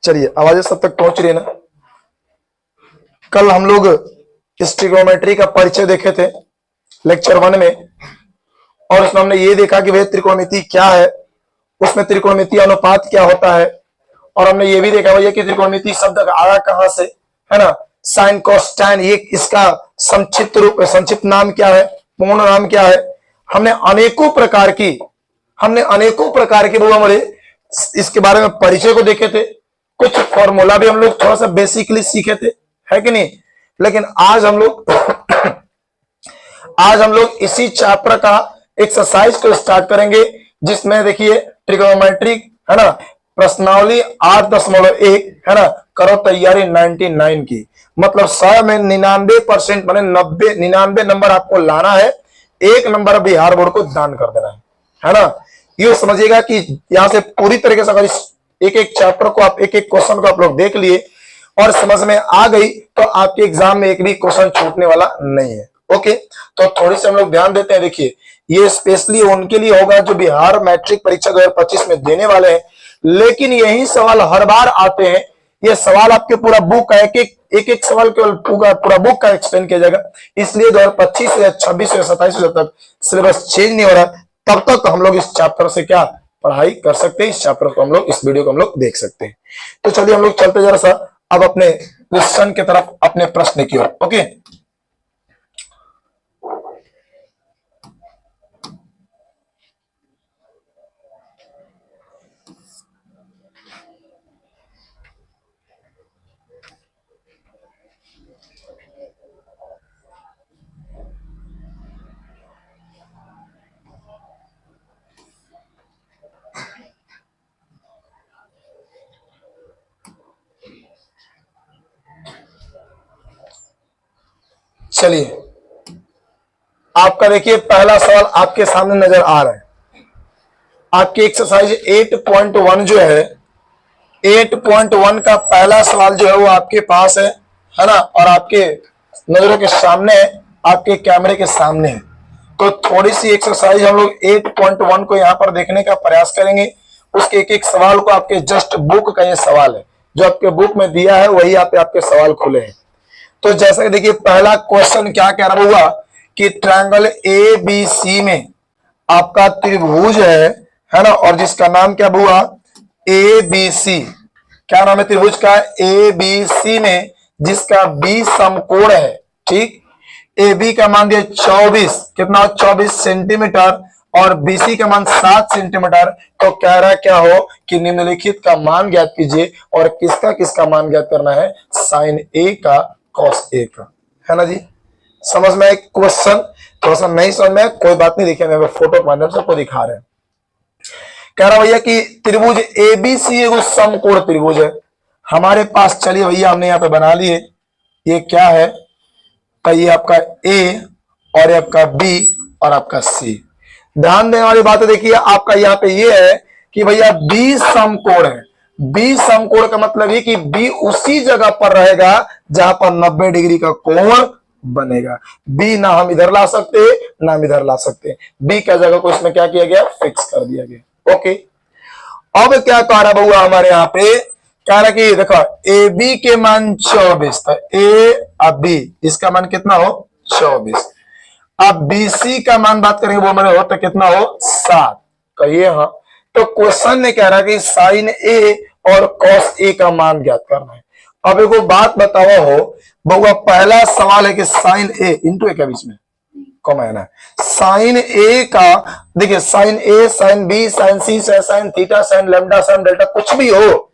चलिए, आवाजें सब तक पहुंच रही है ना। कल हम लोग इस ट्रिग्नोमेट्री का परिचय देखे थे लेक्चर 1 में, और उसमें हमने ये देखा कि भाई त्रिकोणमिति क्या है, उसमें त्रिकोणमिति अनुपात क्या होता है, और हमने ये भी देखा भैया कि त्रिकोणमिति शब्द आया कहां से, है ना। साइन कॉस टैन, ये इसका संक्षिप्त नाम क्या है, पूर्ण नाम क्या है। हमने अनेकों प्रकार की वो हमारे इसके बारे में परिचय को देखे थे। कुछ फॉर्मूला भी हम लोग थोड़ा सा बेसिकली सीखे थे, है कि नहीं। लेकिन आज हम लोग इसी चैप्टर का एक्सरसाइज को स्टार्ट करेंगे, जिसमें देखिए ट्रिग्नोमेट्री, है ना, प्रश्नावली 8.1, है ना, करो तैयारी 99 की। मतलब 100 में 99% माने 99 नंबर आपको लाना है, 1 नंबर बिहार बोर्ड को दान कर देना है ना। ये समझिएगा कि यहां से पूरी तरीके से अगर एक एक चैप्टर को आप, एक एक क्वेश्चन को आप लोग देख लिए और समझ में आ गई, तो आपके एग्जाम में एक भी क्वेश्चन छूटने वाला नहीं है। ओके, तो थोड़ी सी हम लोग ध्यान देते हैं। देखिए, ये स्पेशली उनके लिए होगा जो बिहार मैट्रिक परीक्षा 2025 में देने वाले हैं, लेकिन यही सवाल हर बार आते हैं। ये सवाल आपके पूरा बुक का एक एक सवाल केवल पूरा बुक का एक्सप्लेन किया जाएगा। इसलिए 2025 या 26 या 27 तक सिलेबस चेंज नहीं हो रहा, तब तक हम लोग इस चैप्टर से क्या पढ़ाई कर सकते हैं, इस चैप्टर को हम लोग, इस वीडियो को हम लोग देख सकते हैं। तो चलिए हम लोग चलते जरा सा अब अपने क्वेश्चन की तरफ, अपने प्रश्न की ओर। ओके, चलिए आपका देखिए पहला सवाल आपके सामने नजर आ रहा है। आपकी एक्सरसाइज 8.1 जो है, 8.1 का पहला सवाल जो है वो आपके पास है ना, और आपके नजरों के सामने है, आपके कैमरे के सामने है। तो थोड़ी सी एक्सरसाइज हम लोग 8.1 को यहाँ पर देखने का प्रयास करेंगे। उसके एक एक सवाल को, आपके जस्ट बुक का ये सवाल है जो आपके बुक में दिया है, वही आपके सवाल खुले हैं। तो जैसा कि देखिए पहला क्वेश्चन क्या कह रहा हुआ कि ट्रायंगल ABC में आपका त्रिभुज है ना, और जिसका नाम क्या हुआ, ABC। क्या नाम है त्रिभुज का, ABC में जिसका B समकोण है, ठीक। AB का मान दिया 24, कितना 24 सेंटीमीटर, और BC का मान 7 सेंटीमीटर। तो कह रहा है क्या हो कि निम्नलिखित का मान ज्ञात कीजिए, और किसका किसका मान ज्ञात करना है, साइन A का कॉस A का, है ना जी। समझ में एक क्वेश्चन, थोड़ा सा नहीं समझ में कोई बात नहीं, देखिए मैं फोटो के माध्यम से आपको दिखा रहे हैं। कह रहा भैया कि त्रिभुज ABC एक समकोण त्रिभुज है हमारे पास। चलिए भैया हमने यहाँ पे बना लिए, ये क्या है, तो ये आपका A और ये आपका B और आपका C। ध्यान देने वाली बात है, देखिए आपका यहाँ पे ये है कि भैया B समकोण है। B समकोण का मतलब ये कि B उसी जगह पर रहेगा जहां पर 90 डिग्री का कोण बनेगा। B ना हम इधर ला सकते ना हम इधर ला सकते, B का जगह को इसमें क्या किया गया, फिक्स कर दिया गया। ओके, अब क्या कह रहा बउआ हमारे यहाँ पे, कह रहा कि देखो AB के मान 24, तो A और B इसका मान कितना हो 24। अब BC का मान बात करेंगे वो हमारे हो तो कितना हो 7, कहिए हाँ। तो क्वेश्चन ने कह रहा कि साइन A और कॉस A का मान ज्ञात करना है। अब एक बात बताओ हो बउआ, पहला सवाल है कि साइन A इंटू A के बीच में कॉमा है ना, साइन A का देखिए sine A, sine B, sine C, sine theta, sine lambda, sine delta, कुछ भी हो,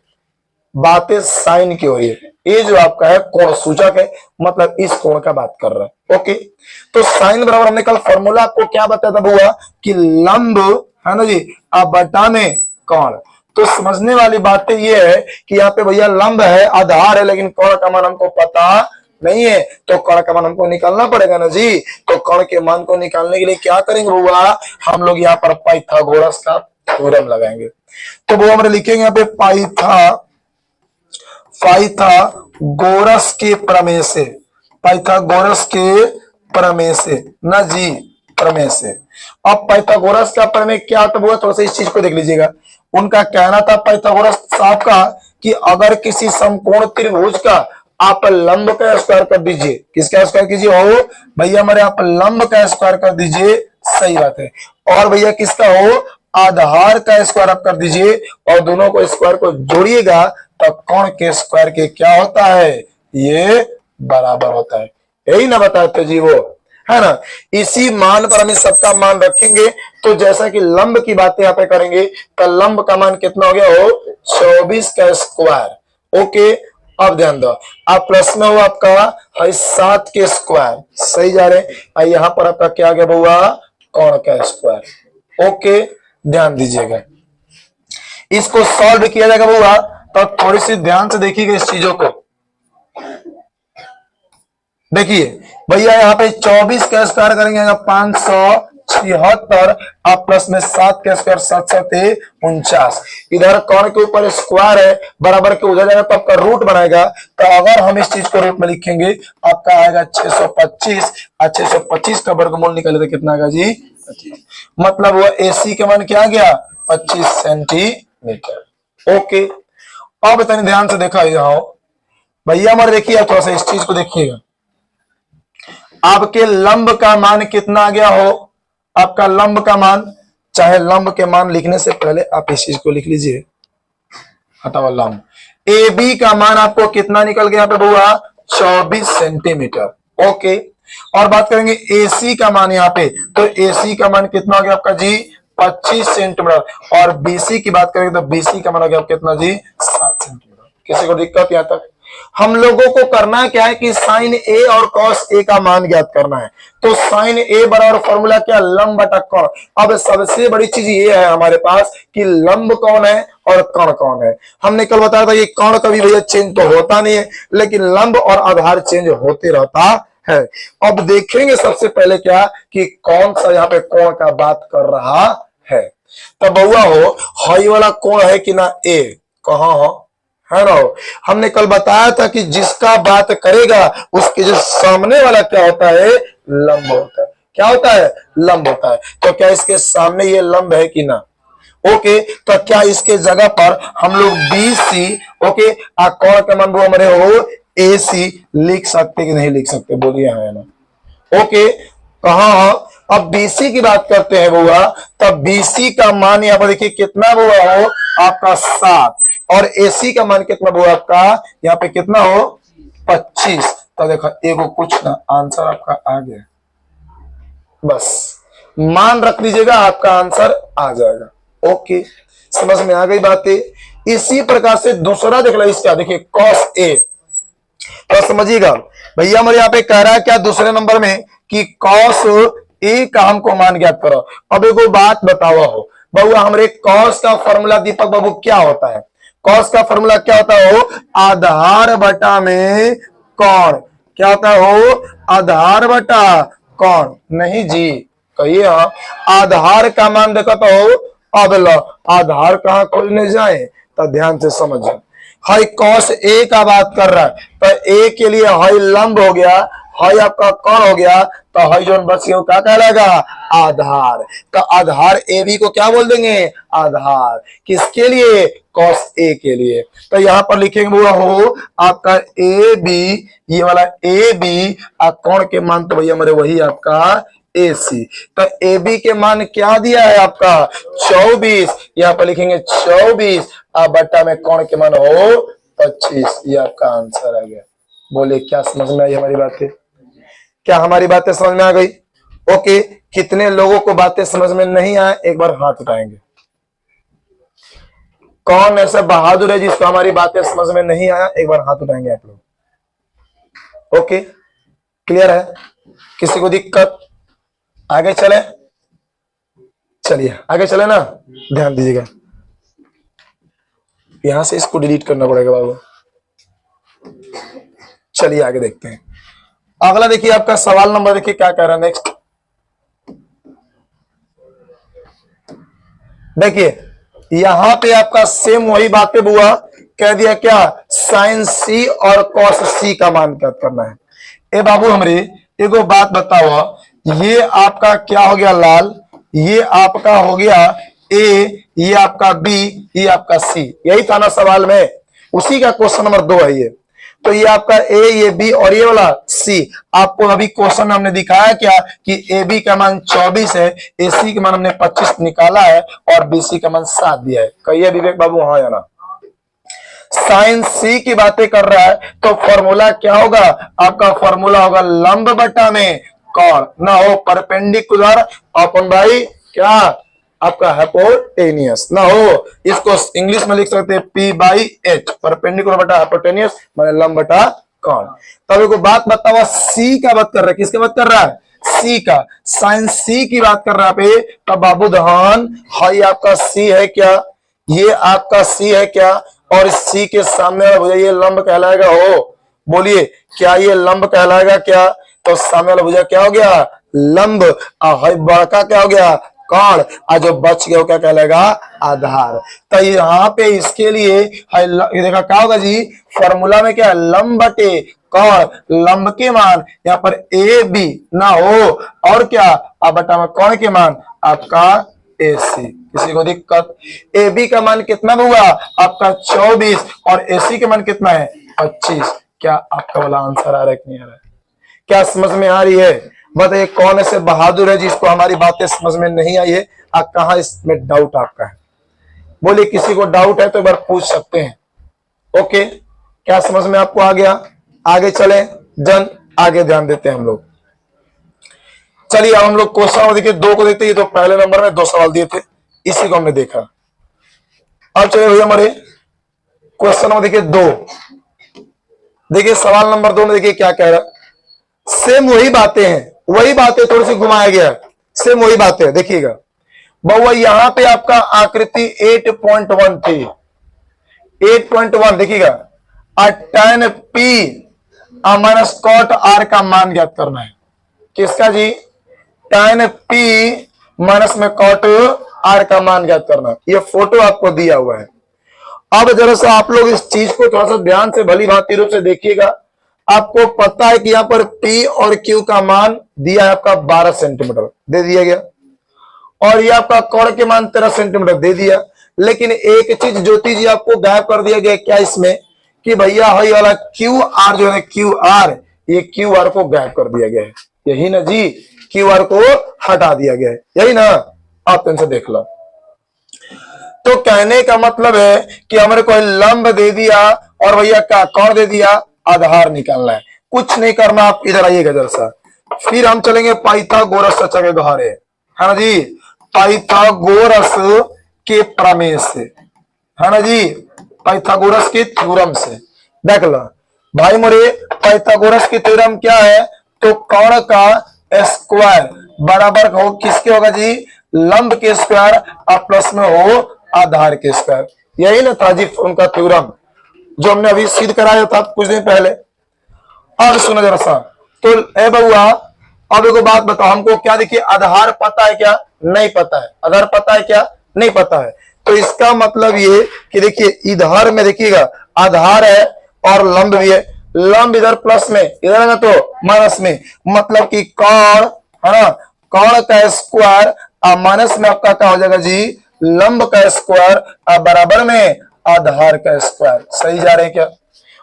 बातें साइन की हो रही है। ये जो आपका है कोण सूचक है, मतलब इस कोण का बात कर रहा है। ओके, तो साइन बराबर हमने कल फॉर्मूला आपको क्या बताया था बुआ कि लंब, है ना जी, अब बटा में कोण। तो समझने वाली बात ये है कि यहाँ पे भैया लंब है, आधार है, लेकिन कोण का मान हमको पता नहीं है, तो कोण का मान हमको निकालना पड़ेगा ना जी। तो कोण के मान को निकालने के लिए क्या करेंगे बुआ, हम लोग यहाँ पर पाइथागोरस का थ्योरम लगाएंगे। तो वो हमारे लिखेंगे यहाँ पे पाइथागोरस के प्रमेय से, पाइथागोरस के प्रमेय से, ना जी प्रमेय से। अब पाइथागोरस का प्रमेय क्या होता है, थोड़ा सा इस चीज को देख लीजिएगा। उनका कहना था पाइथागोरस साहब का कि अगर किसी समकोण त्रिभुज का आप लंब का स्क्वायर कर दीजिए, किसका स्क्वायर कीजिए हो भैया हमारे, आप लंब का स्क्वायर कर दीजिए, सही बात है। और भैया किसका हो, आधार का स्क्वायर आप कर दीजिए और दोनों को स्क्वायर को जोड़िएगा तो कोण के स्क्वायर के क्या होता है, ये बराबर होता है। यही ना बताते जी वो, है ना। इसी मान पर हम इस सबका मान रखेंगे। तो जैसा कि लंब की बातें यहाँ पे करेंगे तो लंब का मान कितना हो गया हो, 24 का स्क्वायर। ओके, अब ध्यान दो, आप प्रश्न हो आपका है 7 के स्क्वायर, सही जा रहे हैं। यहाँ पर आपका क्या आ गया बउआ, कोण का स्क्वायर। ओके, ध्यान दीजिएगा, इसको सॉल्व किया जाएगा बउआ, तो थोड़ी सी ध्यान से देखिएगा इस चीजों को। देखिए भैया यहाँ पे 24 का स्क्वायर करेंगे 576, आप प्लस में 7 का स्क्वायर 7 7 49, इधर कोण के ऊपर स्क्वायर है, बराबर के उधर जाएगा तो आपका रूट बनाएगा। तो अगर हम इस चीज को रूट में लिखेंगे आपका आएगा 625, और 625 का वर्गमूल निकाले तो कितना आएगा जी, 25। मतलब वो AC के मान क्या आ गया, 25 सेंटीमीटर। ओके, अब इतने ध्यान से देखा यहाँ भैया हमारे, देखिए थोड़ा सा इस चीज को देखिएगा, आपके लंब का मान कितना आ गया हो, आपका लंब का मान, चाहे लंब के मान लिखने से पहले आप इस चीज को लिख लीजिए, हटाओ लंब, AB का मान आपको कितना निकल गया पे बुआ, 24 सेंटीमीटर। ओके, और बात करेंगे AC का मान यहाँ पे, तो AC का मान कितना हो गया आपका जी, 25 सेंटीमीटर। और BC की बात करेंगे तो BC का मान हो गया कितना जी, 7 सेंटीमीटर। किसी को दिक्कत यहाँ तक? हम लोगों को करना क्या है कि साइन A और कॉस A का मान ज्ञात करना है। तो साइन A बराबर फॉर्मूला क्या, लंब बटा कोण। अब सबसे बड़ी चीज ये है हमारे पास कि लंब कौन है और कोण कौन है। हमने कल बताया था कि कोण कभी भैया चेंज तो होता नहीं है, लेकिन लंब और आधार चेंज होते रहता है। अब देखेंगे सबसे पहले क्या कि कौन सा यहाँ पे कोण का बात कर रहा है। तब बउआ हो हाई वाला कोण है कि ना, A कहाँ हो, है ना। हमने कल बताया था कि जिसका बात करेगा उसके जो सामने वाला क्या होता है, लंब होता है। क्या होता है, लंब होता है। तो क्या इसके सामने ये लंब है कि ना। ओके, तो क्या इसके जगह पर हम लोग BC, ओके, कोण का मान वो हमारे हो AC लिख सकते कि नहीं लिख सकते, बोलिए है ना। ओके, कहा अब BC की बात करते हैं बुआ, तब BC का मान यहाँ पर देखिए कितना बुआ हो आपका 7, और AC का मान कितना बुआ आपका यहाँ पे कितना हो 25। तो देखो एगो कुछ ना, आंसर आपका आ गया, बस मान रख लीजिएगा आपका आंसर आ जाएगा। ओके, समझ में आ गई बातें। इसी प्रकार से दूसरा देख लो, इसका देखिए cos A, तो समझिएगा भैया हमारे यहाँ पे कह रहा है क्या दूसरे नंबर में कि cos A का हमको मान ज्ञात करो। अब एक बात बताओ हो बउआ, हमारे cos का फॉर्मूला दीपक बाबू क्या होता है, cos का फॉर्मूला क्या होता है हो, आधार बटा में कोण। क्या होता है हो, आधार बटा कोण। नहीं जी, कहिए हाँ, आधार का मान देखो तो हो, अब लो आधार कहाँ खोजने जाए, तो ध्यान से समझो। हाई cos A का बात कर रहा है, तो A के लिए हाई लंब हो गया, हाई आपका कोण हो गया, तो हाई जोन बस ये क्या कहलाएगा, आधार। तो आधार AB को क्या बोल देंगे, आधार। किसके लिए, cos A के लिए। तो यहां पर लिखेंगे वो हो आपका AB, ये वाला AB, कोण के मान तो भैया हमारे वही आपका AC। तो AB के मान क्या दिया है आपका 24, यहाँ पर लिखेंगे 24, बट्टा में कोण के मान हो 25, ये आपका आंसर आ गया। बोले क्या समझ में आई हमारी बातें, क्या हमारी बातें समझ में आ गई। ओके, कितने लोगों को बातें समझ में नहीं आए, एक बार हाथ उठाएंगे। कौन ऐसा बहादुर है जिसको हमारी बातें समझ में नहीं आया, एक बार हाथ उठाएंगे आप लोग। ओके, क्लियर है, किसी को दिक्कत, आगे चले, चलिए आगे चले ना, ध्यान दीजिएगा। यहां से इसको डिलीट करना पड़ेगा बाबू। चलिए आगे देखते हैं। अगला देखिए आपका सवाल नंबर देखिए क्या कह रहा है नेक्स्ट। देखिए यहां पे आपका सेम वही बातें बुआ कह दिया, क्या साइन C और cos C का मान ज्ञात करना है। ए बाबू हमरे एगो बात बताओ, ये आपका क्या हो गया लाल, ये आपका हो गया ए, ये आपका बी, ये आपका सी, यही था ना सवाल में, उसी का क्वेश्चन नंबर 2 है ये। तो ये आपका ए, ये बी और ये वाला सी। आपको अभी क्वेश्चन में हमने दिखाया क्या कि ए बी का मान 24 है, ए सी का मान हमने 25 निकाला है और बी सी का मान 7 दिया है। कहिए विवेक बाबू हाँ या ना। साइन सी की बातें कर रहा है तो फॉर्मूला क्या होगा, आपका फॉर्मूला होगा लंब बटा में कोण, ना हो परपेंडिकुलर अपन भाई क्या आपका हाइपोटेनियस, ना हो इसको इंग्लिश में लिख सकते हैं पी बाई एच, परपेंडिकुलर बटा हाइपोटेनियस माने लंब बटा कोण। तब एक बात बताओ, सी का बात कर रहा है, किसकी बात कर रहा है, सी का, साइन सी की बात कर रहा है पे। तब बाबू धान हाई आपका सी है क्या, ये आपका सी है क्या, और इस सी के सामने वाला भुजा ये लंब कहलाएगा हो, बोलिए क्या ये लंब कहलाएगा क्या, तो सामने वाला भुजा क्या हो गया लंब, और बड़का क्या हो गया कोण, और जो बच गया क्या कहलाएगा आधार। तो यहाँ पे इसके लिए देखा क्या होगा जी, फॉर्मूला में क्या लंब बटे कोण, लंब के मान यहाँ पर ए बी ना हो और क्या अब बटा में कोण के मान आपका ए सी। किसी को दिक्कत, ए बी का मान कितना हुआ आपका 24 और ए सी का मान कितना है 25। क्या आपका वाला आंसर आ रहा है कि नहीं आ रहा है, क्या समझ में आ रही है, बताइए कौन ऐसे बहादुर है जिसको हमारी बातें समझ में नहीं आई है, आप कहा इसमें डाउट आपका है, बोलिए किसी को डाउट है तो एक बार पूछ सकते हैं। ओके क्या समझ में आपको आ गया, आगे चले जन आगे ध्यान देते हैं हम लोग। चलिए अब हम लोग क्वेश्चन देखिए 2 को देखते हैं, तो पहले नंबर में 2 सवाल दिए थे इसी को हमने देखा। अब चलिए भैया हमारे क्वेश्चन नंबर देखिए 2, देखिए सवाल नंबर 2 में देखिए क्या कह रहा है, सेम वही बातें हैं, वही बातें थोड़ी सी घुमाया गया है, सेम वही बातें है। देखिएगा बहुआ यहां पे आपका आकृति 8.1 थी, 8.1 देखिएगा, tan p minus cot r का मान ज्ञात करना है, किसका जी tan p माइनस में कॉट r का मान ज्ञात करना, ये फोटो आपको दिया हुआ है। अब जरा सा आप लोग इस चीज को थोड़ा सा ध्यान से भली भांति रूप से देखिएगा, आपको पता है कि यहां पर P और Q का मान दिया है आपका 12 सेंटीमीटर दे दिया गया, और ये आपका कोण के मान 13 सेंटीमीटर दे दिया, लेकिन एक चीज ज्योति जी आपको गायब कर दिया गया क्या इसमें कि भैया हई वाला QR जो है QR, ये QR को गायब कर दिया गया है, यही ना जी, QR को हटा दिया गया है, यही ना, आप इनसे देख लो। तो कहने का मतलब है कि हमारे को लंब दे दिया और भैया का कोण दे दिया, आधार निकालना है, कुछ नहीं करना, आप इधर आइएगा जरा सा, फिर हम चलेंगे पाइथागोरस चर्चा के गहरे, है ना जी, पाइथागोरस के प्रमेय से, है ना जी, पाइथागोरस के थ्योरम से। देख लो भाई मोरे, पाइथागोरस की थ्योरम क्या है, तो कोण का स्क्वायर बराबर हो किसके होगा जी, लंब के स्क्वायर और प्लस में हो आधार के स्क्वायर, यही ना था जी उनका थ्योरम जो हमने अभी सिद्ध कराया था कुछ दिन पहले। अब सुनो जरा सा, तो ए बउआ अब एक बात बताओ हमको, क्या देखिए आधार पता है क्या, नहीं पता है, आधार पता है क्या, नहीं पता है, तो इसका मतलब ये कि देखिए इधर में देखिएगा आधार है और लंब भी है, लंब इधर प्लस में, इधर है ना तो माइनस में, मतलब कि कोण है ना, कोण का स्क्वायर और माइनस में आपका क्या हो जाएगा जी, लंब का स्क्वायर बराबर में आधार का स्क्वायर, सही जा रहे हैं क्या।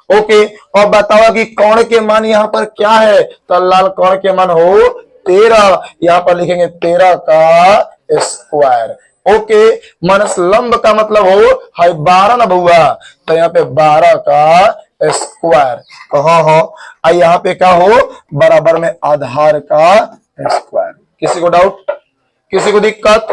ओके और बताओ कि कोण के मान यहाँ पर क्या है, तो लाल कोण के मान हो 13, यहाँ पर लिखेंगे 13 का स्क्वायर। ओके माइनस लंब का मतलब हो हाई 12 ना बउआ, तो यहाँ पे 12 का स्क्वायर, हाँ हाँ यहाँ पे क्या हो बराबर में आधार का स्क्वायर। किसी को डाउट, किसी को दिक्कत,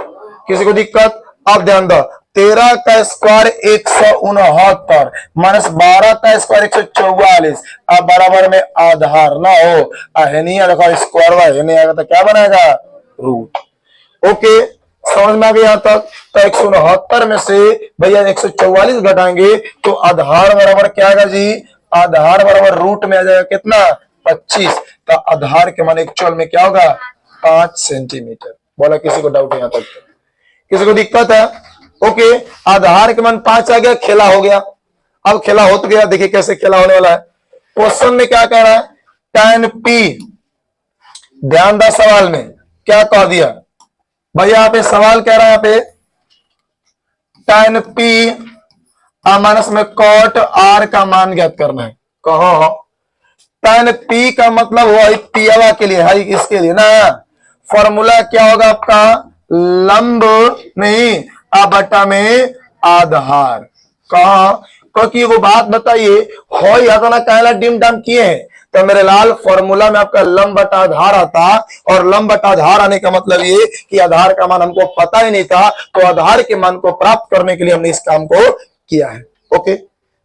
किसी को दिक्कत, आप ध्यान दो, 13 का स्क्वायर 169 माइनस 12 का स्क्वायर 144, अब बराबर में आधार ना हो, नहीं रखा स्क्वायर नहीं आएगा तो क्या बनाएगा रूट। ओके समझ में आ गया यहाँ तक, तो 169 में से भैया 144 घटाएंगे तो आधार बराबर क्या आएगा जी, आधार बराबर रूट में आ जाएगा कितना 25, तो आधार के मान एक्चुअल में क्या होगा 5 सेंटीमीटर। बोला किसी को डाउट है यहाँ तक, किसी को दिक्कत है। ओके आधार के मान 5 आ गया, खेला हो गया, अब खेला हो तो गया, देखिए कैसे खेला होने वाला है। क्वेश्चन में क्या कह रहा है, tan p ध्यान दो सवाल में क्या कह दिया भैया। यहाँ पे सवाल कह रहा है यहाँ पे tan p माइनस में cot r का मान ज्ञात करना है। कहो tan p का मतलब हुआ पियावा के लिए है, इसके लिए ना। फॉर्मूला क्या होगा आपका, लंब नहीं बटा में आधार। कहा क्योंकि वो बात बताइए हो या तो ना कहला डिम डाम किए हैं, तो मेरे लाल फॉर्मूला में आपका लंब बटा आधार आता, और लंब बटा आधार आने का मतलब ये कि आधार का मान हमको पता ही नहीं था, तो आधार के मान को प्राप्त करने के लिए हमने इस काम को किया है। ओके,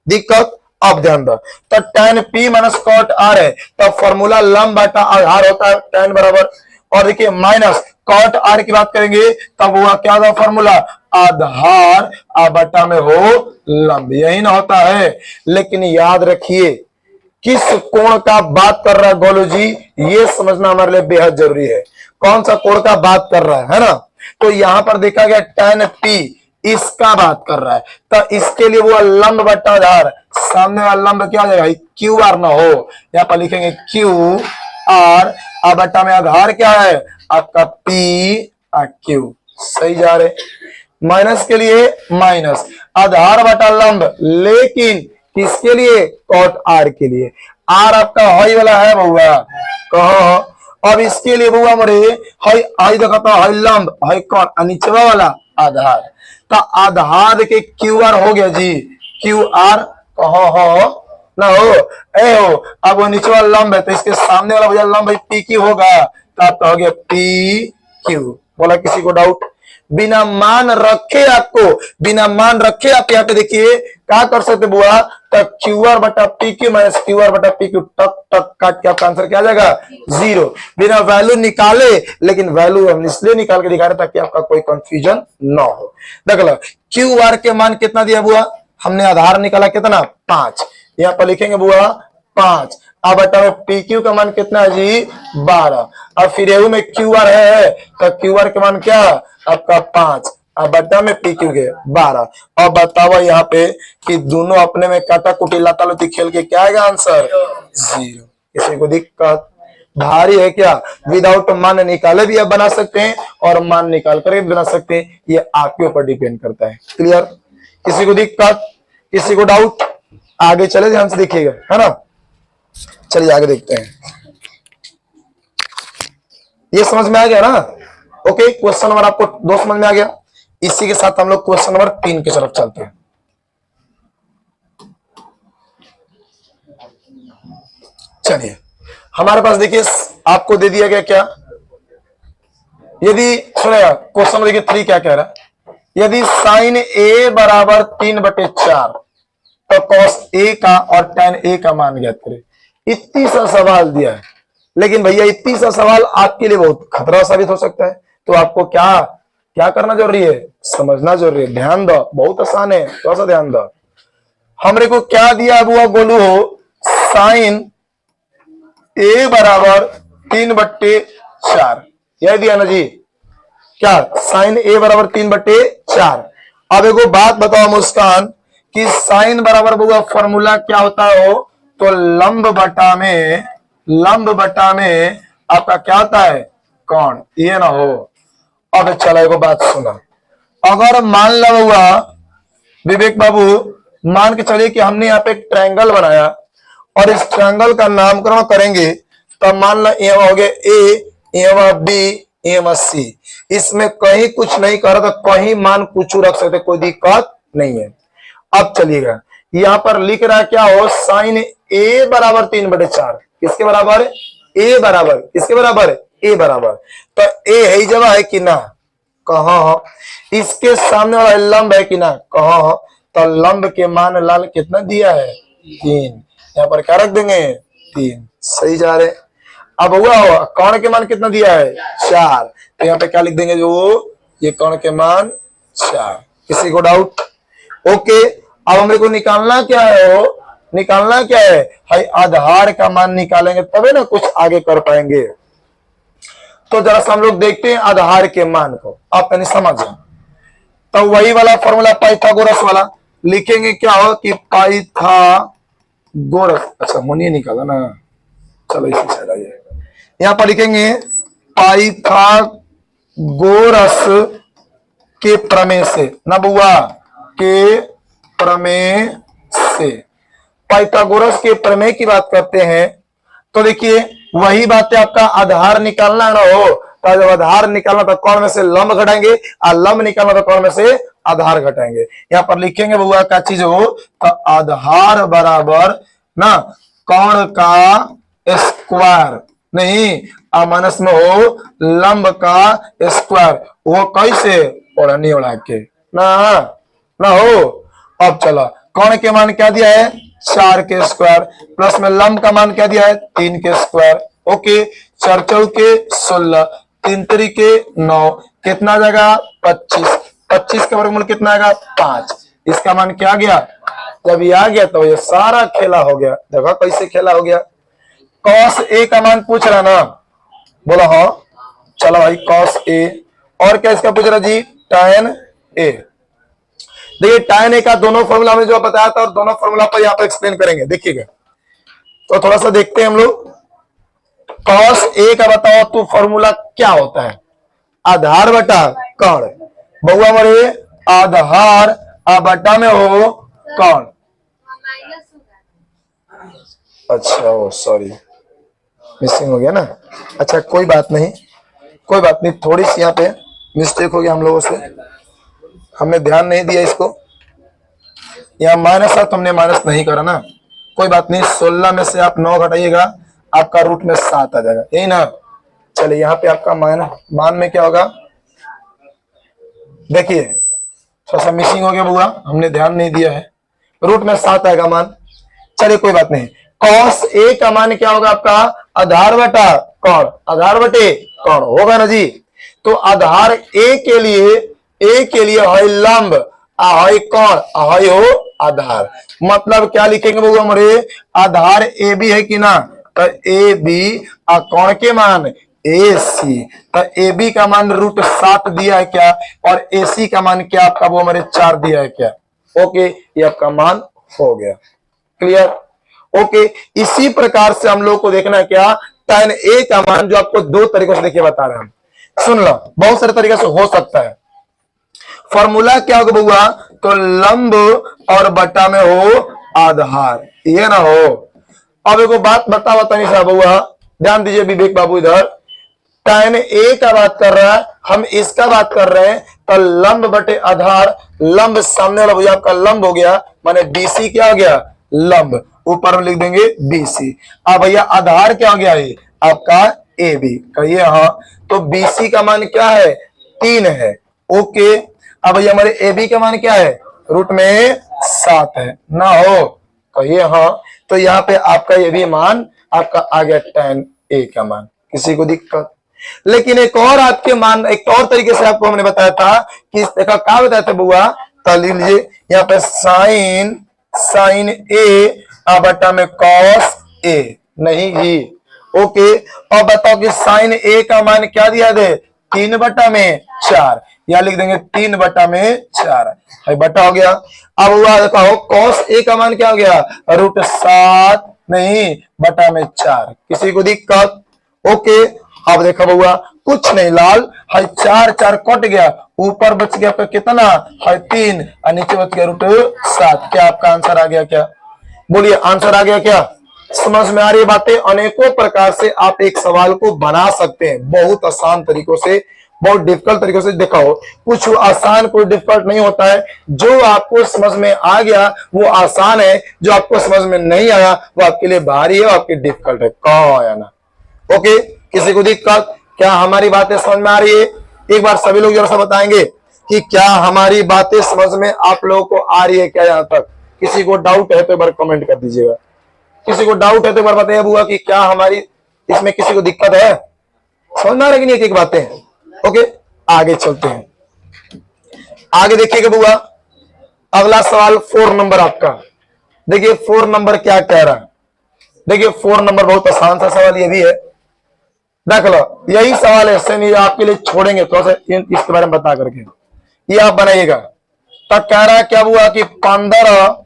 दिक्कत अब ध्यान दो। तो tan p minus cot r है, तो फॉर्मूला लंब बटा आधार होता है tan बराबर, और देखिए माइनस cot r की बात करेंगे तब हुआ क्या था फॉर्मूला, आधार बटा में हो लंब, यही ना होता है। लेकिन याद रखिए किस कोण का बात कर रहा है गोलू जी, ये समझना हमारे लिए बेहद जरूरी है। कौन सा कोण का बात कर रहा है ना। तो यहां पर देखा गया tan p इसका बात कर रहा है, तो इसके लिए वो लंब बटा आधार, सामने वाला लंब क्या हो जाएगा, क्यू आर ना हो, यहां पर लिखेंगे क्यू आर बटा में आधार क्या है आपका पी क्यू। सही जा रहे, माइनस के लिए माइनस आधार बटा लंब, लेकिन किसके लिए, कॉट आर के लिए। आर आपका हाई वाला है बउआ, कहो अब इसके लिए बउआ मोरे हाई हाई देखा हाई लंब, हाई कौन निचवा वाला आधार, तो आधार के क्यू आर हो गया जी, क्यू आर कहो हो ना हो ए हो। अब वो निचवा लंब है तो इसके सामने वाला भैया लंब पी क्यू होगा, तो आपका हो गया पी क्यू। बोला किसी को डाउट, बिना मान रखे आपको, बिना मान रखे आप यहाँ पे देखिए क्या कर सकते बुआ, तो क्यू आर बटा P Q minus Q R बटा पी क्यू, टक टक काट के आपका आंसर क्या आ जाएगा, जीरो। बिना वैल्यू निकाले, लेकिन वैल्यू हम इसलिए निकाल के दिखा रहे ताकि आपका कोई कंफ्यूजन ना हो। देख लो क्यू आर के मान कितना दिया बुआ, हमने आधार निकाला कितना 5, यहाँ पर लिखेंगे बुआ 5। अब बटा में पी क्यू का मान कितना है जी 12। अब फिर एहू में क्यू आर है तो क्यू आर के मान क्या आपका 5, अब बटा में पी क्यू के 12। अब बताओ यहाँ पे कि दोनों अपने में काटा कुटी लाता लुती खेल के क्या आएगा आंसर, 0। किसी को दिक्कत भारी है क्या, विदाउट मान निकाले भी आप बना सकते हैं और मान निकाल कर भी बना सकते हैं, ये आपके ऊपर डिपेंड करता है। क्लियर, किसी को दिक्कत, किसी को डाउट, आगे चले ध्यान से देखिएगा, है ना। चलिए आगे देखते हैं, ये समझ में आ गया ना। ओके, क्वेश्चन नंबर आपको 2 समझ में आ गया। इसी के साथ हम लोग क्वेश्चन नंबर 3 की तरफ चलते हैं। चलिए हमारे पास देखिए आपको दे दिया गया क्या, यदि सुनेगा क्वेश्चन नंबर देखिए 3 क्या कह रहा है, यदि साइन ए बराबर 3/4 तो कॉस ए का और tan ए का मान ज्ञात करें। इतनी सा सवाल दिया है, लेकिन भैया इतनी सा सवाल आपके लिए बहुत खतरा साबित हो सकता है, तो आपको क्या क्या करना जरूरी है, समझना जरूरी है। ध्यान दो, बहुत आसान है, थोड़ा सा ध्यान दो। हमरे को क्या दिया है बुआ गोलू हो, साइन ए बराबर 3/4, यह दिया ना जी, क्या साइन ए बराबर 3/4। अब एगो बात बताओ मुस्कान कि साइन बराबर बुआ फॉर्मूला क्या होता हो, तो लंब बटा में आपका क्या होता है कौन, ये ना हो। अब चलो एगो बात सुना, अगर मान लो हुआ विवेक बाबू, मान के चलिए कि हमने यहाँ पे एक ट्रायंगल बनाया और इस ट्रायंगल का नामकरण करेंगे, तो मान लो ये हो गया ए, ये बी, ये सी। इसमें कहीं कुछ नहीं कर रहा तो कहीं मान कुछ रख सकते, कोई दिक्कत नहीं है। अब चलिएगा यहाँ पर लिख रहा है क्या हो, साइन ए बराबर 3/4, किसके बराबर, ए बराबर, किसके बराबर, ए बराबर, तो ए है जगह है कि ना, कहा इसके सामने वाला लंब है कि ना, कहा, तो लंब के मान लाल कितना दिया है 3, यहाँ पर क्या रख देंगे 3। सही जा रहे। अब हुआ हो कौन के मान कितना दिया है 4, तो यहाँ पे क्या लिख देंगे, जो ये कौन के मान 4। किसी को डाउट, ओके। अब हमें को निकालना क्या है, हो निकालना क्या है, हाई आधार का मान निकालेंगे तबे ना कुछ आगे कर पाएंगे। तो जरा हम लोग देखते हैं आधार के मान को, आप यानी समझ जाए। तो वही वाला फॉर्मूला पाइथागोरस वाला लिखेंगे, क्या हो कि पाइथागोरस, अच्छा मुनिए निकाला ना, चलो इसी से आइए, यहां पर लिखेंगे पाइथागोरस के प्रमेय से, ना बुआ, के प्रमेय से। पाइथागोरस के प्रमेय की बात करते हैं तो देखिए वही बात है, आपका आधार निकालना है ना हो, तो जब आधार निकालना तो कौन में से लंब घटाएंगे, और लंब निकालना तो कौन में से आधार घटाएंगे। यहां पर लिखेंगे बुआ क्या चीज हो, तो आधार बराबर ना कौन का स्क्वायर, नहीं अमानस में हो लंब का स्क्वायर, वो कैसे ओढ़नी ओढ़ा के ना ना हो। अब चलो कौन के मान क्या दिया है, 4 के स्क्वायर, प्लस में लंब का मान क्या दिया है, 3 के स्क्वायर। ओके, 4 के 16, 3 के 9, कितना जाएगा 25, 25 का वर्गमूल कितना आएगा 5। इसका मान क्या आ गया, जब ये आ गया तो ये सारा खेला हो गया। देखो कैसे खेला हो गया। कॉस ए का मान पूछ रहा ना, बोला हाँ, चलो भाई कॉस ए, और क्या इसका पूछ रहा जी, tan ए। देखिए tan ए का दोनों फॉर्मूला में जो बताया था, और दोनों फॉर्मूला पर यहाँ पर एक्सप्लेन करेंगे, देखिएगा। तो थोड़ा सा देखते हैं हम लोग। कॉस ए का बताओ तो फॉर्मूला क्या होता है, आधार बटा कौन, बहुआ मरे आधार बटा में हो कौन। अच्छा ओ सॉरी मिसिंग हो गया ना, अच्छा कोई बात नहीं, कोई बात नहीं, थोड़ी सी यहाँ पे मिस्टेक हो गया हम लोगों से, हमने ध्यान नहीं दिया इसको। यहाँ माइनस है तो हमने माइनस नहीं करा ना, कोई बात नहीं। 16 में से आप 9 घटाइएगा, आपका रूट में 7 आ जाएगा, यही ना। चलिए यहाँ पे आपका मान में क्या होगा, देखिए थोड़ा सा मिसिंग हो गया बुआ, हमने ध्यान नहीं दिया है, रूट में 7 आएगा मान। चलिए कोई बात नहीं, कॉस ए का मान क्या होगा आपका, आधार बटा कौन, आधार बटे कौन होगा ना जी। तो आधार ए के लिए है लंब, है कौन, है हो आधार, मतलब क्या लिखेंगे बुआ हमारे, आधार ए बी है कि ना, तो ए बी कौन के मान ए सी, तो ए बी का मान रूट 7 दिया है क्या, और ए सी का मान क्या आपका वो हमारे 4 दिया है क्या। ओके, ये आपका मान हो गया, क्लियर। ओके, इसी प्रकार से हम लोग को देखना है क्या, tan ए का मान, जो आपको 2 तरीकों से देखिए बता रहे हैं हम, सुन लो, बहुत सारे तरीके से हो सकता है। फॉर्मूला क्या होगा बुआ, तो लंब और बटा में हो आधार, ये ना हो। अब एक बात बताओ तनी साहब बुआ, ध्यान दीजिए विवेक बाबू, इधर tan ए का बात कर रहा है, हम इसका बात कर रहे हैं, तो लंब बटे आधार, लंब सामने वाला भैया आपका लंब हो गया, माने BC क्या हो गया, लंब, ऊपर में लिख देंगे BC। अब भैया आधार क्या हो गया है आपका AB, कहिए हाँ, तो BC का मान क्या है 3 है। ओके, अब भैया हमारे AB का मान क्या है, रूट में 7 है ना हो, कहिए हाँ। तो यहाँ पे आपका ये भी मान आपका आ गया tan ए का मान, किसी को दिक्कत। लेकिन एक और आपके मान, एक और तरीके से आपको हमने बताया था कि देखा क्या बताया था बुआ, तो लीजिए यहाँ पे साइन ए बटा में कॉस ए, नहीं जी। ओके, और बताओ कि साइन ए का मान क्या दिया दे, 3 बटा में 4, या लिख देंगे 3 बटा में 4 है, बटा हो गया। अब हुआ देखो कॉस ए का मान क्या हो गया, रूट 7 नहीं बटा में 4, किसी को दिक्कत। ओके, अब देखो बउआ कुछ नहीं लाल है, 4 4 कट गया, ऊपर बच गया आपका कितना है 3, और नीचे बच गया रूट 7। क्या आपका आंसर आ गया क्या, बोलिए आंसर आ गया क्या, समझ में आ रही बातें। अनेकों प्रकार से आप एक सवाल को बना सकते हैं, बहुत आसान तरीकों से, बहुत डिफिकल्ट तरीकों से। देखो कुछ आसान कुछ डिफिकल्ट नहीं होता है, जो आपको समझ में आ गया वो आसान है, जो आपको समझ में नहीं आया वो आपके लिए भारी है, आपके डिफिकल्ट है, कहो या ना। ओके, किसी को दिक्कत, क्या हमारी बातें समझ में आ रही है, एक बार सभी लोग जरा सा बताएंगे कि क्या हमारी बातें समझ में आप लोगों को आ रही है क्या। यहाँ तक किसी को डाउट है तो एक बार कमेंट कर दीजिएगा, किसी को डाउट है तो एक बार बताइए बुआ कि क्या हमारी इसमें किसी को दिक्कत है, समझ में आ रही है एक एक बातें। ओके, आगे चलते हैं, आगे देखिएगा बुआ, अगला सवाल 4 नंबर आपका। देखिए 4 नंबर क्या कह रहा है, देखिए 4 नंबर बहुत आसान सा सवाल ये भी है, देख लो यही सवाल है, सेम आपके लिए छोड़ेंगे थोड़ा सा इसके बारे में बता करके, ये आप बनाइएगा। तब कह रहा है क्या हुआ कि 15,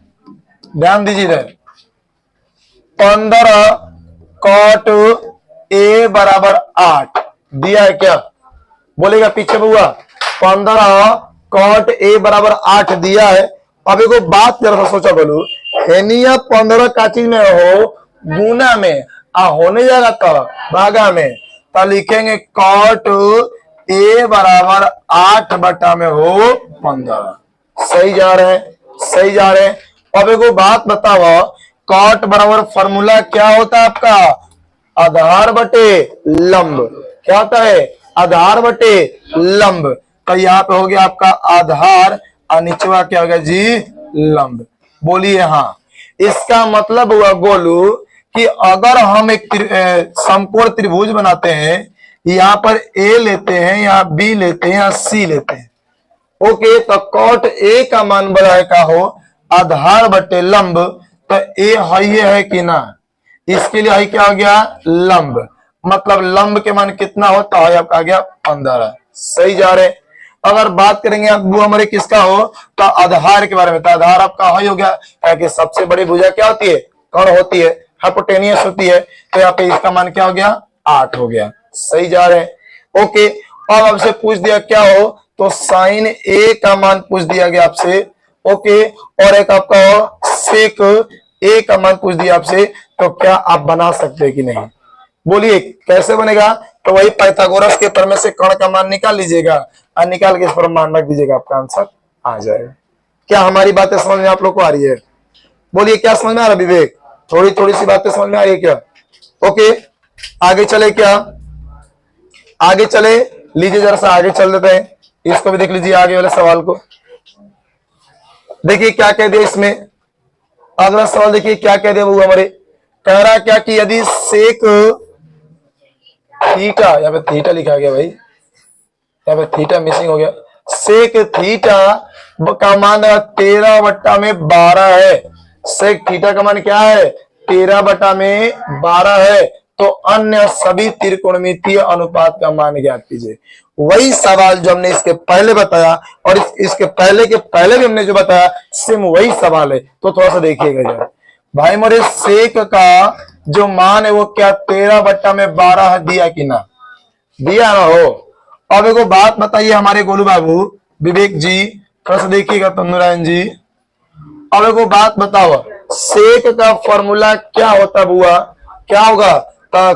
ध्यान दीजिए 15 cot ए बराबर 8 दिया है क्या? बोलेगा पीछे बुआ 15 कॉट ए बराबर 8 दिया है। अब एक बात जरा सा सोचा बोलू, एनिया 15 का चीज में हो गुना में होने जाएगा तो भागा में, तो लिखेंगे कॉट ए बराबर 8 बटा में हो 15। सही जा रहे हैं, सही जा रहे हैं। अब एक बात बताओ, कॉट बराबर फॉर्मूला क्या होता है आपका? आधार बटे लंब। क्या होता है? आधार बटे लंब। तो यहाँ पे हो गया आपका आधार और नीचे क्या हो गया जी? लंब। बोलिए हाँ। इसका मतलब हुआ गोलू कि अगर हम एक समकोण त्रिभुज बनाते हैं, यहाँ पर ए लेते हैं, यहाँ बी लेते हैं, यहाँ सी लेते हैं, ओके, तो कॉट ए का मान बड़ा का हो आधार बटे लंब, तो ए हाई है कि ना? इसके लिए हाई क्या हो गया? लंब। मतलब लंब के मान कितना होता है? आपका आ गया 15। सही जा रहे। अगर बात करेंगे आप वो हमारे किसका हो तो आधार के बारे में, तो आधार आपका हाई हो गया, कि सबसे बड़ी भुजा क्या होती है? कौन होती है? हाइपोटेनियस होती है। तो यहाँ पे इसका मान क्या हो गया? 8 हो गया। सही जा रहे हैं। ओके, अब आपसे पूछ दिया क्या हो, तो साइन ए का मान पूछ दिया गया आपसे। ओके, और एक आपका सेक ए का मान पूछ दिया आपसे, तो क्या आप बना सकते हैं कि नहीं? बोलिए कैसे बनेगा? तो वही पाइथागोरस के प्रमेय से कर्ण का मान निकाल लीजिएगा और निकाल के इस पर मान रख दीजिएगा, आपका आंसर आ जाएगा। क्या हमारी बातें समझ में आप लोग को आ रही है? बोलिए क्या समझ में आ रहा है विवेक? थोड़ी थोड़ी सी बातें समझ में आ रही है क्या? ओके, आगे चले क्या? आगे चले, लीजिए जरा सा आगे चल देते हैं, इसको भी देख लीजिए आगे वाले सवाल को। देखिए क्या कह दिया इसमें, अगला सवाल देखिए क्या कह दिया वो हमारे, कह रहा क्या कि यदि सेक थीटा, यहाँ पे थीटा लिखा गया भाई, यहाँ पे थीटा मिसिंग हो गया, सेक थीटा का मान 13 बट्टा में 12 है। सेक थीटा का मान क्या है? 13 बटा में 12 है। तो अन्य सभी त्रिकोणमितीय अनुपात का मान ज्ञात कीजिए। वही सवाल जो हमने इसके पहले बताया और इसके पहले के पहले भी हमने जो बताया, सेम वही सवाल है। तो थोड़ा सा देखिएगा जरा भाई, मेरे सेक का जो मान है वो क्या 13 बट्टा में 12 दिया कि ना? दिया ना हो। अब एक बात बताइए हमारे गोलू बाबू, विवेक जी, थोड़ा सा देखिएगा तंदुरायन जी। अब एक बात बताओ, सेक का फॉर्मूला क्या होता बुआ? क्या होगा? तो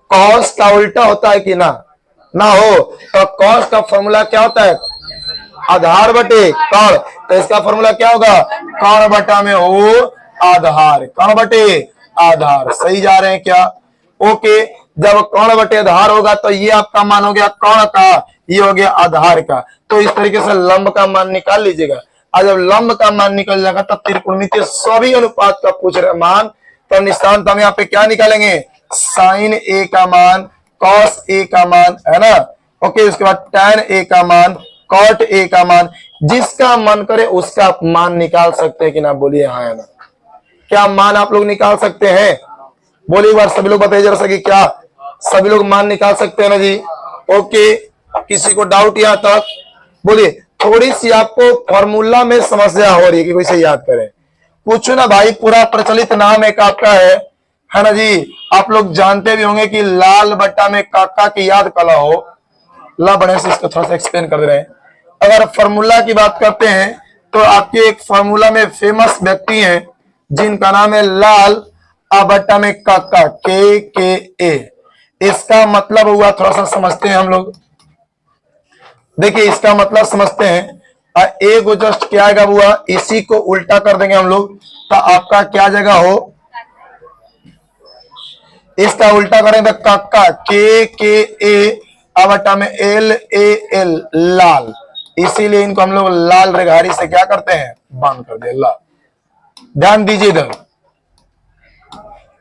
कॉस का उल्टा होता है कि ना? ना हो। तो कॉस का फॉर्मूला क्या होता है? आधार बटे कर्ण। तो इसका फॉर्मूला क्या होगा? कर्ण बटा में हो आधार, कर्ण बटे आधार। सही जा रहे हैं क्या? ओके, जब कर्ण बटे आधार होगा तो ये आपका मान हो गया कर्ण का, ये हो गया आधार का। तो इस तरीके से लंब का मान निकाल लीजिएगा। और जब लंब का मान निकल जाएगा तब त्रिकोणमितीय सभी अनुपात का पूछ रहे मान, तो निशान तो हम यहाँ पे क्या निकालेंगे? साइन ए का मान, कॉस ए का मान, है ना? ओके, उसके बाद टैन ए का मान, कॉट ए का मान, जिसका मन करे उसका आप मान निकाल सकते हैं कि ना? बोलिए हाँ है ना? क्या मान आप लोग निकाल सकते हैं? बोलिए एक बार सभी लोग बताइए जरा सा कि क्या सभी लोग मान निकाल सकते हैं ना जी? ओके, किसी को डाउट यहाँ तक? बोलिए, थोड़ी सी आपको फॉर्मूला में समस्या हो रही है कि कोई से याद करे, पूछो ना भाई। पूरा प्रचलित नाम एक आपका है ना जी? आप लोग जानते भी होंगे कि लाल बट्टा में काका की याद कला हो। ला बड़े से इसको थोड़ा सा एक्सप्लेन कर दे रहे हैं। अगर फॉर्मूला की बात करते हैं तो आपके एक फॉर्मूला में फेमस व्यक्ति हैं जिनका नाम है लाल बट्टा में काका, के ए। इसका मतलब हुआ, थोड़ा सा समझते हैं हम लोग। देखिए इसका मतलब समझते हैं, ए को जस्ट क्या आएगा हुआ, इसी को उल्टा कर देंगे हम लोग, तो आपका क्या जगह हो, इसका उल्टा करेंगे काका, के ए बट्टा में एल ए एल, लाल। इसीलिए इनको हम लोग लाल रेखाड़ी से क्या करते हैं? बांध कर दे लाल। ध्यान दीजिए इधर,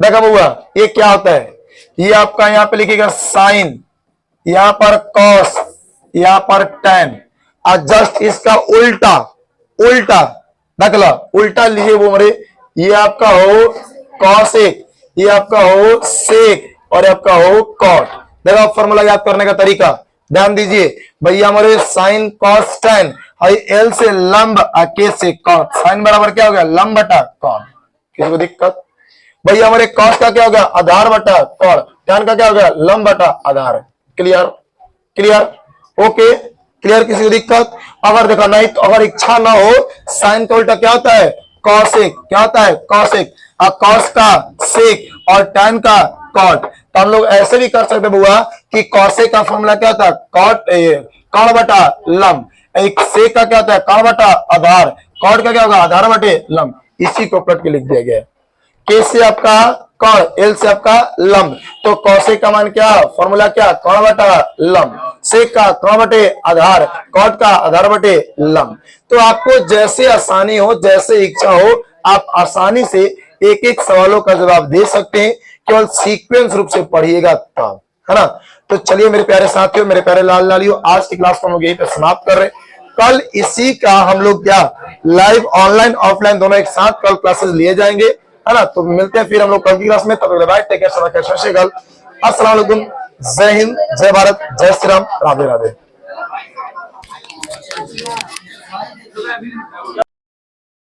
देखा बुआ ये क्या होता है? ये आपका यहाँ पे लिखिएगा साइन, यहाँ पर कॉस, यहाँ पर टैन, और जस्ट इसका उल्टा, उल्टा देख लो, उल्टा लीजिए वो मेरे, ये आपका हो कॉसेक, ये आपका हो सेक, और आपका हो कॉट। देखो फॉर्मूला याद करने का तरीका ध्यान दीजिए भैया, हमारे साइन कॉस टैन, एल से लंब, के से कॉट, साइन बराबर क्या हो गया? लंब बटा कॉट। किसी को दिक्कत? भैया हमारे कॉस का क्या हो गया, आधार बटा कॉड, tan का क्या हो गया, लंब बटा आधार। Clear, clear, okay, clear. किसी को दिक्कत? अगर देखा नहीं तो अगर इच्छा ना हो, साइन का उल्टा क्या होता है, कॉसेक, क्या होता है, कॉसेक। और कॉस का सेक और tan का कॉट। तो हम लोग ऐसे भी कर सकते बुआ कि कॉसेक का फॉर्मूला क्या होता है, कॉड बटा लंब। एक सेक का क्या होता है, कॉड बटा आधार, कॉड का क्या होगा, आधार बटे लंब। इसी को पलट के लिख दिया गया है। के से आपका कॉड, एल से आपका लंब। तो कॉसेक का मान क्या, फॉर्मूला क्या, कॉड बटा लंब, सेक का कॉड बटे आधार, कॉड का आधार बटे लंब। तो आपको जैसे आसानी हो, जैसे इच्छा हो, आप आसानी से एक एक सवालों का जवाब दे सकते हैं, केवल सीक्वेंस रूप से पढ़िएगा तब, है ना। तो चलिए मेरे प्यारे साथियों, मेरे प्यारे लाल लालियों, आज की क्लास को हम लोग यहीं पे समाप्त कर रहे हैं। कल इसी का हम लोग क्या लाइव, ऑनलाइन, ऑफलाइन दोनों एक साथ कल क्लासेस लिए जाएंगे, है ना। तो मिलते हैं फिर हम लोग कल की क्लास में। तब तक बाय, टेक केयर, सत श्री अकाल, अस्सलाम वालेकुम, जय हिंद, जय भारत, जय श्री राम, राधे राधे।